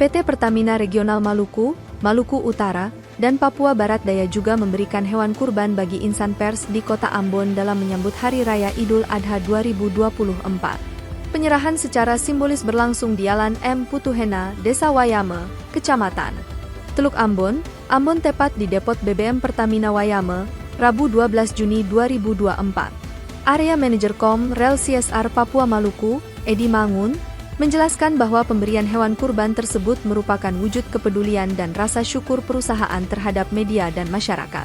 PT Pertamina Regional Maluku, Maluku Utara, dan Papua Barat Daya juga memberikan hewan kurban bagi insan pers di Kota Ambon dalam menyambut Hari Raya Idul Adha 2024. Penyerahan secara simbolis berlangsung di Jalan M. Putuhena, Desa Wayame, Kecamatan Teluk Ambon, Ambon tepat di Depot BBM Pertamina Wayame, Rabu 12 Juni 2024. Area Manager Kom Rel CSR Papua Maluku, Edi Mangun, menjelaskan bahwa pemberian hewan kurban tersebut merupakan wujud kepedulian dan rasa syukur perusahaan terhadap media dan masyarakat.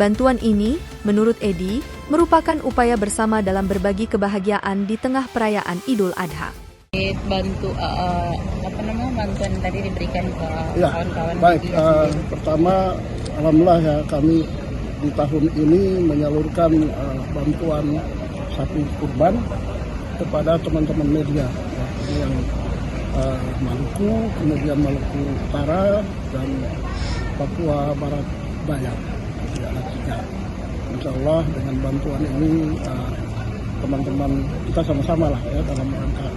Bantuan ini, menurut Edi, merupakan upaya bersama dalam berbagi kebahagiaan di tengah perayaan Idul Adha. Bantuan tadi diberikan ke kawan-kawan. Baik, pertama alhamdulillah ya kami di tahun ini menyalurkan bantuan sapi kurban kepada teman-teman media yang Maluku, kemudian Maluku Utara dan Papua Barat Daya. Ya, tiga. Insya Allah dengan bantuan ini teman-teman kita sama-sama lah ya dalam rangka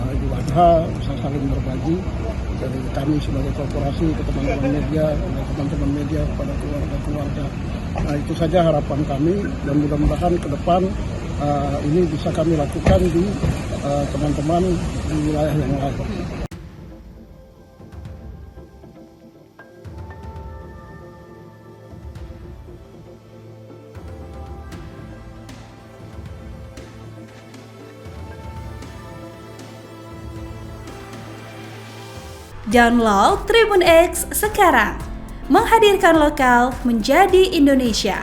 Idul Adha bisa saling berbagi dari kami sebagai korporasi ke teman-teman media, dari teman-teman media kepada keluarga-keluarga. Nah, itu saja harapan kami dan mudah-mudahan ke depan ini bisa kami lakukan di teman-teman di wilayah yang lain. Download Tribun X sekarang, menghadirkan lokal menjadi Indonesia.